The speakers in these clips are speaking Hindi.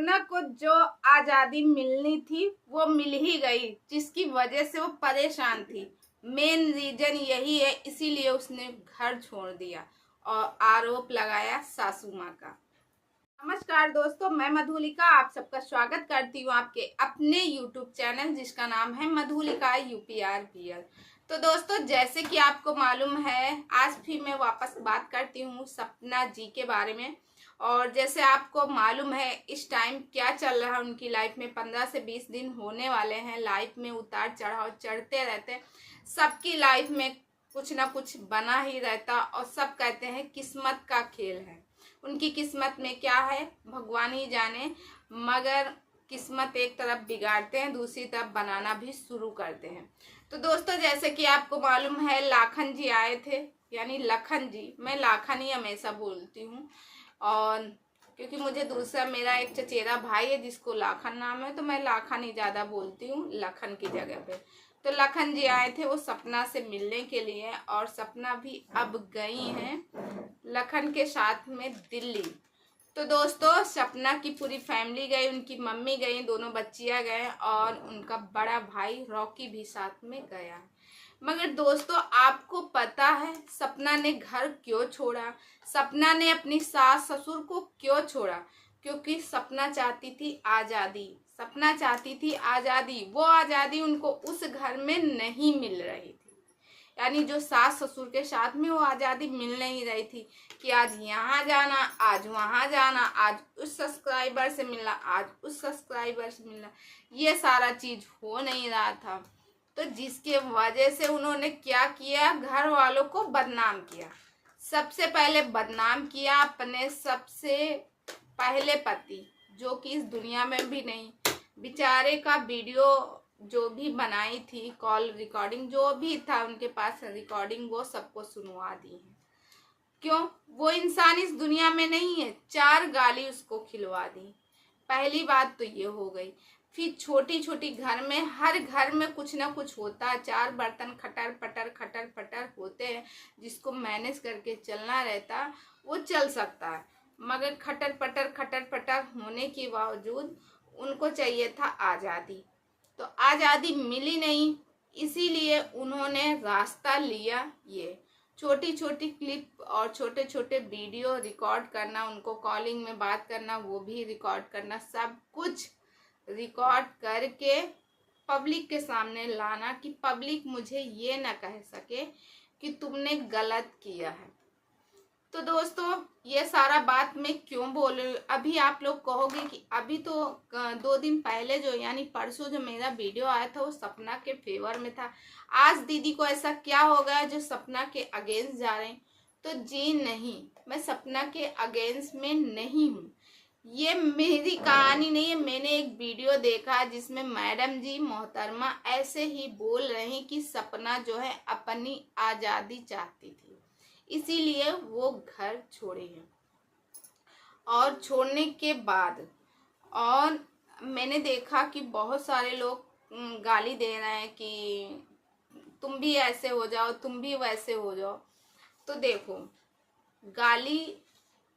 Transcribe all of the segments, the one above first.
सपना को जो आजादी मिलनी थी वो मिल ही गई, जिसकी वजह से वो परेशान थी। मेन रीजन यही है, इसीलिए उसने घर छोड़ दिया और आरोप लगाया सासू माँ का। नमस्कार दोस्तों, मैं मधुलिका आप सबका स्वागत करती हूँ आपके अपने YouTube चैनल जिसका नाम है मधुलिका UPRPL। तो दोस्तों, जैसे कि आपको मालूम है, आज भी मैं वापस बात करती हूँ सपना जी के बारे में। और जैसे आपको मालूम है इस टाइम क्या चल रहा है उनकी लाइफ में, 15 से 20 दिन होने वाले हैं। लाइफ में उतार चढ़ाव चढ़ते रहते हैं, सबकी लाइफ में कुछ ना कुछ बना ही रहता और सब कहते हैं किस्मत का खेल है। उनकी किस्मत में क्या है भगवान ही जाने, मगर किस्मत एक तरफ बिगाड़ते हैं, दूसरी तरफ बनाना भी शुरू करते हैं। तो दोस्तों, जैसे कि आपको मालूम है लाखन जी आए थे, यानी लखन जी, मैं लाखन ही हमेशा बोलती हूँ। और क्योंकि मुझे दूसरा मेरा एक चचेरा भाई है जिसको लाखन नाम है, तो मैं लाखन ही ज़्यादा बोलती हूँ लखन की जगह पे। तो लखन जी आए थे वो सपना से मिलने के लिए, और सपना भी अब गई हैं लखन के साथ में दिल्ली। तो दोस्तों, सपना की पूरी फैमिली गई, उनकी मम्मी गई, दोनों बच्चियां गए और उनका बड़ा भाई रॉकी भी साथ में गया। मगर दोस्तों, आपको पता है सपना ने घर क्यों छोड़ा? सपना ने अपनी सास ससुर को क्यों छोड़ा? क्योंकि सपना चाहती थी आज़ादी। सपना चाहती थी आज़ादी, वो आज़ादी उनको उस घर में नहीं मिल रही थी। यानी जो सास ससुर के साथ में वो आज़ादी मिल नहीं रही थी कि आज यहाँ जाना, आज वहाँ जाना, आज उस सब्सक्राइबर से मिलना, आज उस सब्सक्राइबर से मिलना, ये सारा चीज़ हो नहीं रहा था। तो जिसके वजह से उन्होंने क्या किया, घर वालों को बदनाम किया। सबसे पहले बदनाम किया अपने सबसे पहले पति, जो कि इस दुनिया में भी नहीं, बेचारे का वीडियो जो भी बनाई थी, कॉल रिकॉर्डिंग जो भी था उनके पास रिकॉर्डिंग, वो सबको सुनवा दी है। क्यों? वो इंसान इस दुनिया में नहीं है, 4 गाली उसको खिलवा दी। पहली बात तो ये हो गई। फिर छोटी छोटी घर में, हर घर में कुछ ना कुछ होता है, 4 बर्तन खटर पटर होते हैं, जिसको मैनेज करके चलना रहता वो चल सकता है। मगर खटर पटर होने के बावजूद उनको चाहिए था आज़ादी, तो आज़ादी मिली नहीं। इसीलिए उन्होंने रास्ता लिया ये छोटी छोटी क्लिप और छोटे छोटे वीडियो रिकॉर्ड करना, उनको कॉलिंग में बात करना, वो भी रिकॉर्ड करना, सब कुछ रिकॉर्ड करके पब्लिक के सामने लाना कि पब्लिक मुझे ये ना कह सके कि तुमने गलत किया है। तो दोस्तों, ये सारा बात मैं क्यों बोल रही हूँ? अभी आप लोग कहोगे कि अभी तो 2 दिन पहले जो, यानी परसों जो मेरा वीडियो आया था वो सपना के फेवर में था। आज दीदी को ऐसा क्या हो गया जो सपना के अगेंस्ट जा रहे हैं? तो जी नहीं, मैं सपना के अगेंस्ट में नहीं हूँ। ये मेरी कहानी नहीं है। मैंने एक वीडियो देखा जिसमें मैडम जी मोहतरमा ऐसे ही बोल रही कि सपना जो है अपनी आज़ादी चाहती थी, इसीलिए वो घर छोड़े हैं। और छोड़ने के बाद और मैंने देखा कि बहुत सारे लोग गाली दे रहे हैं कि तुम भी ऐसे हो जाओ, तुम भी वैसे हो जाओ। तो देखो, गाली,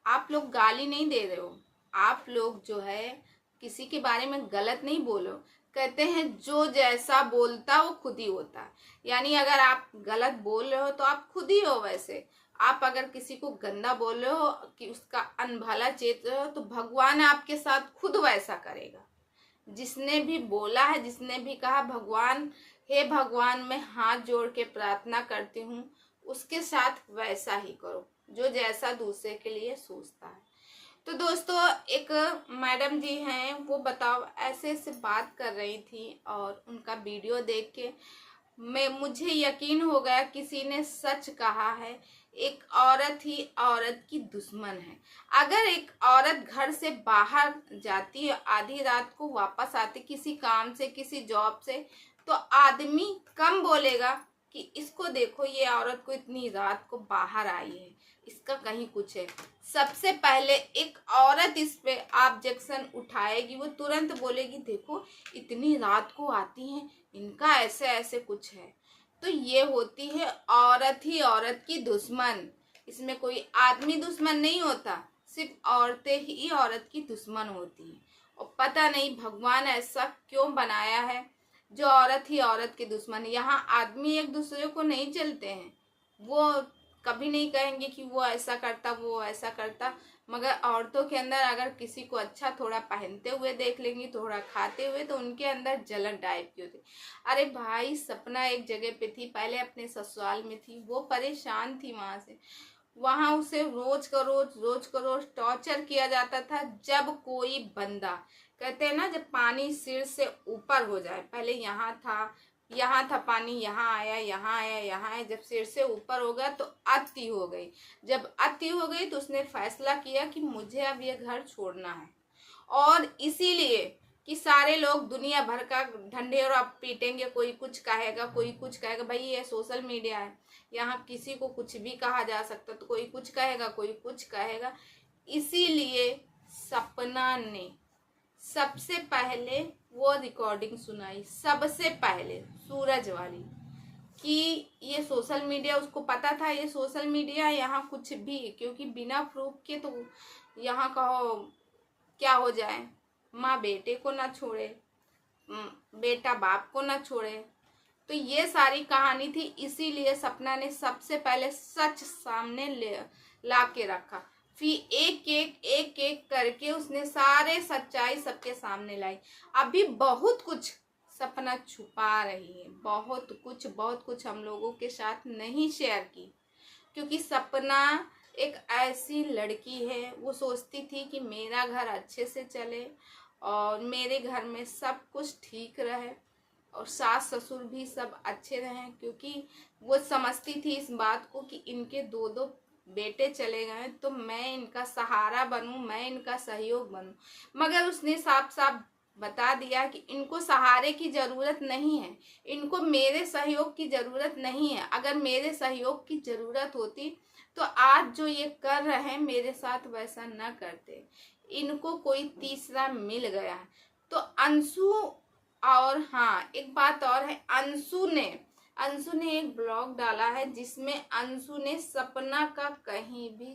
आप लोग गाली नहीं दे रहे हो, आप लोग जो है किसी के बारे में गलत नहीं बोलो। कहते हैं जो जैसा बोलता वो खुद ही होता है। यानी अगर आप गलत बोल रहे हो तो आप खुद ही हो वैसे। आप अगर किसी को गंदा बोल रहे हो कि उसका अनभला चेत रहे हो, तो भगवान आपके साथ खुद वैसा करेगा। जिसने भी बोला है, जिसने भी कहा भगवान, हे भगवान मैं हाथ जोड़ के प्रार्थना करती हूँ उसके साथ वैसा ही करो जो जैसा दूसरे के लिए सोचता है। तो दोस्तों, एक मैडम जी हैं, वो बताओ ऐसे ऐसे बात कर रही थी और उनका वीडियो देख के मुझे यकीन हो गया किसी ने सच कहा है, एक औरत ही औरत की दुश्मन है। अगर एक औरत घर से बाहर जाती है, आधी रात को वापस आती किसी काम से, किसी जॉब से, तो आदमी कम बोलेगा कि इसको देखो, ये औरत को इतनी रात को बाहर आई है, इसका कहीं कुछ है। सबसे पहले एक औरत इस पे ऑब्जेक्शन उठाएगी, वो तुरंत बोलेगी देखो इतनी रात को आती हैं, इनका ऐसे ऐसे कुछ है। तो ये होती है औरत ही औरत की दुश्मन। इसमें कोई आदमी दुश्मन नहीं होता, सिर्फ औरतें ही औरत की दुश्मन होती हैं। और पता नहीं भगवान ऐसा क्यों बनाया है जो औरत ही औरत की दुश्मन है। यहाँ आदमी एक दूसरे को नहीं चलते हैं, वो कभी नहीं कहेंगे कि वो ऐसा करता वो ऐसा करता, मगर औरतों के अंदर अगर किसी को अच्छा थोड़ा पहनते हुए देख लेंगी, थोड़ा खाते हुए, तो उनके अंदर जलन टाइप की होती। अरे भाई सपना एक जगह पे थी, पहले अपने ससुराल में थी, वो परेशान थी वहां से। वहां उसे रोज को रोज टॉर्चर किया जाता था। जब कोई बंदा, कहते हैं ना, जब पानी सिर से ऊपर हो जाए, पहले यहाँ था पानी, यहाँ आया, यहाँ आया, यहाँ आया, जब सिर से ऊपर हो गया तो अति हो गई। जब अति हो गई तो उसने फैसला किया कि मुझे अब ये घर छोड़ना है। और इसीलिए कि सारे लोग दुनिया भर का ढंढेरा पीटेंगे, कोई कुछ कहेगा, कोई कुछ कहेगा। भाई ये सोशल मीडिया है, यहाँ किसी को कुछ भी कहा जा सकता, तो कोई कुछ कहेगा, कोई कुछ कहेगा। इसीलिए सपना ने सबसे पहले वो रिकॉर्डिंग सुनाई, सबसे पहले सूरज वाली, कि ये सोशल मीडिया, उसको पता था ये सोशल मीडिया, यहाँ कुछ भी, क्योंकि बिना प्रूफ के तो यहाँ कहो क्या हो जाए, माँ बेटे को ना छोड़े, बेटा बाप को ना छोड़े। तो ये सारी कहानी थी, इसीलिए सपना ने सबसे पहले सच सामने ला के रखा। फिर एक एक करके उसने सारे सच्चाई सबके सामने लाई। अभी बहुत कुछ सपना छुपा रही है, बहुत कुछ हम लोगों के साथ नहीं शेयर की, क्योंकि सपना एक ऐसी लड़की है, वो सोचती थी कि मेरा घर अच्छे से चले और मेरे घर में सब कुछ ठीक रहे और सास ससुर भी सब अच्छे रहें, क्योंकि वो समझती थी इस बात को कि इनके दो दो बेटे चले गए तो मैं इनका सहारा बनूं, मैं इनका सहयोग बनूं। मगर उसने साफ साफ बता दिया कि इनको सहारे की ज़रूरत नहीं है, इनको मेरे सहयोग की ज़रूरत नहीं है। अगर मेरे सहयोग की ज़रूरत होती तो आज जो ये कर रहे हैं मेरे साथ वैसा न करते, इनको कोई तीसरा मिल गया है। तो अंशु, और हाँ एक बात और है, अंशु ने एक ब्लॉग डाला है जिसमें अंशु ने सपना का कहीं भी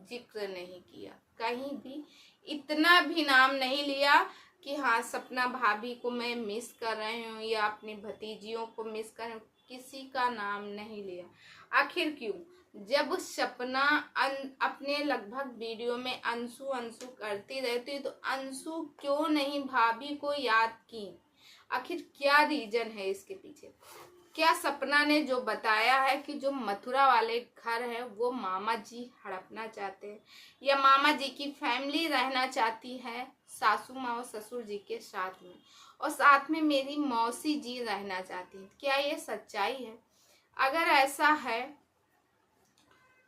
जिक्र नहीं किया, कहीं भी इतना भी नाम नहीं लिया कि हाँ सपना भाभी को मैं मिस कर रही हूँ या अपनी भतीजियों को मिस कर रही हूँ, किसी का नाम नहीं लिया। आखिर क्यों? जब सपना अपने लगभग वीडियो में अंशु अंशु करती रहती तो अंशु क्यों नहीं भाभी को याद की? आखिर क्या रीजन है इसके पीछे? क्या सपना ने जो बताया है कि जो मथुरा वाले घर है वो मामा जी हड़पना चाहते हैं, या मामा जी की फैमिली रहना चाहती है सासू माँ और ससुर जी के साथ में, और साथ में मेरी मौसी जी रहना चाहती है, क्या ये सच्चाई है? अगर ऐसा है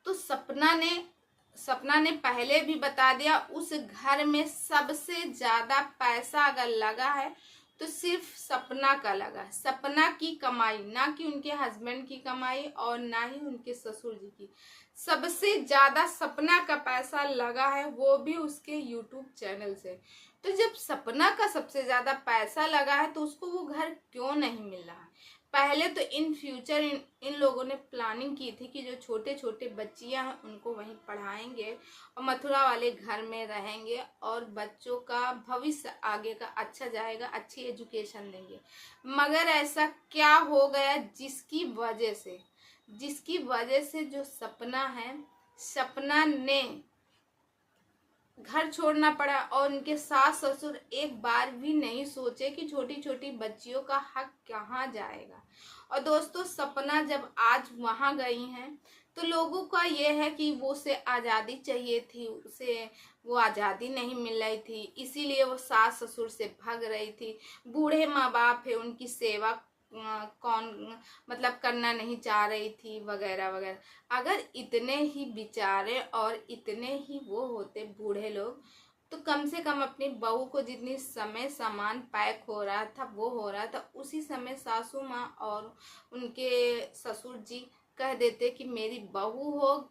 तो सपना ने पहले भी बता दिया, उस घर में सबसे ज्यादा पैसा अगर लगा है तो सिर्फ सपना का लगा, सपना की कमाई, ना कि उनके हस्बैंड की कमाई और ना ही उनके ससुर जी की। सबसे ज्यादा सपना का पैसा लगा है, वो भी उसके यूट्यूब चैनल से। तो जब सपना का सबसे ज्यादा पैसा लगा है तो उसको वो घर क्यों नहीं मिल रहा है? पहले तो इन फ्यूचर इन लोगों ने प्लानिंग की थी कि जो छोटे छोटे बच्चियां हैं उनको वहीं पढ़ाएंगे और मथुरा वाले घर में रहेंगे और बच्चों का भविष्य आगे का अच्छा जाएगा, अच्छी एजुकेशन देंगे। मगर ऐसा क्या हो गया जिसकी वजह से जो सपना है, सपना ने घर छोड़ना पड़ा और उनके सास ससुर एक बार भी नहीं सोचे कि छोटी छोटी बच्चियों का हक कहाँ जाएगा। और दोस्तों सपना जब आज वहां गई हैं तो लोगों का ये है कि वो उसे आज़ादी चाहिए थी, उसे वो आज़ादी नहीं मिल रही थी, इसीलिए वो सास ससुर से भाग रही थी। बूढ़े माँ बाप है, उनकी सेवा कौन मतलब करना नहीं चाह रही थी, वगैरह वगैरह। अगर इतने ही बेचारे और इतने ही वो होते बूढ़े लोग तो कम से कम अपनी बहू को जितनी समय सामान पैक हो रहा था वो हो रहा था, उसी समय सासू माँ और उनके ससुर जी कह देते कि मेरी बहू हो,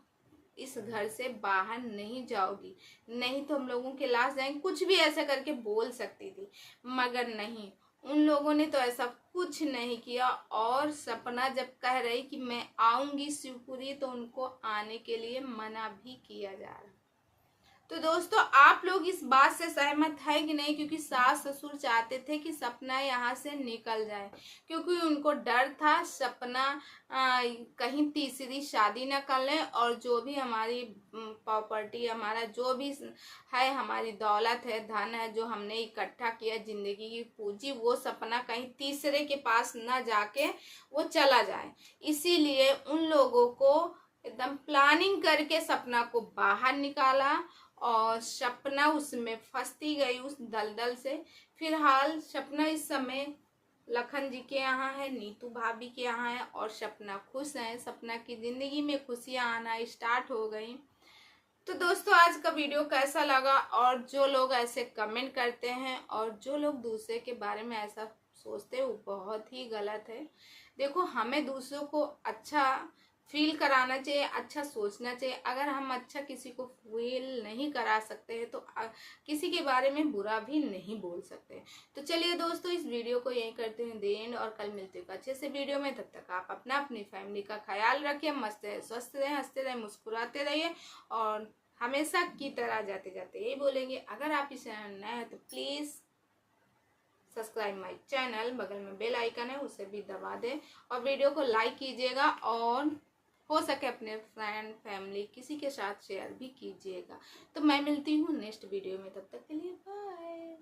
इस घर से बाहर नहीं जाओगी, नहीं तो हम लोगों के लाश जाएंगे, कुछ भी ऐसा करके बोल सकती थी। मगर नहीं, उन लोगों ने तो ऐसा कुछ नहीं किया। और सपना जब कह रही कि मैं आऊंगी शिवपुरी तो उनको आने के लिए मना भी किया जा रहा। तो दोस्तों आप लोग इस बात से सहमत है कि नहीं, क्योंकि सास ससुर चाहते थे कि सपना यहाँ से निकल जाए, क्योंकि उनको डर था सपना कहीं तीसरी शादी न कर ले, और जो भी हमारी प्रॉपर्टी, हमारा जो भी है, हमारी दौलत है, धन है, जो हमने इकट्ठा किया, जिंदगी की पूंजी, वो सपना कहीं तीसरे के पास न जाके वो चला जाए। इसीलिए उन लोगों को एकदम प्लानिंग करके सपना को बाहर निकाला, और सपना उसमें फंसती गई उस दलदल से। फिलहाल सपना इस समय लखन जी के यहाँ है, नीतू भाभी के यहाँ है, और सपना खुश है। सपना की जिंदगी में खुशियाँ आना स्टार्ट हो गई। तो दोस्तों आज का वीडियो कैसा लगा, और जो लोग ऐसे कमेंट करते हैं और जो लोग दूसरे के बारे में ऐसा सोचते हैं, वो बहुत ही गलत है। देखो, हमें दूसरों को अच्छा फील कराना चाहिए, अच्छा सोचना चाहिए। अगर हम अच्छा किसी को फील नहीं करा सकते हैं तो किसी के बारे में बुरा भी नहीं बोल सकते। तो चलिए दोस्तों, इस वीडियो को यहीं करते हैं द एंड, और कल मिलते हैं अच्छे से वीडियो में। तब तक आप अपना अपनी फैमिली का ख्याल रखिए, मस्त रहे, स्वस्थ रहे, हंसते रहे, मुस्कुराते रहिए, और हमेशा की तरह जाते जाते यही बोलेंगे, अगर आप इस चैनल नए हैं तो प्लीज़ सब्सक्राइब माय चैनल, बगल में बेल आइकन है उसे भी दबा दें, और वीडियो को लाइक कीजिएगा, और हो सके अपने फ्रेंड फैमिली किसी के साथ शेयर भी कीजिएगा। तो मैं मिलती हूँ नेक्स्ट वीडियो में, तब तक के लिए बाय।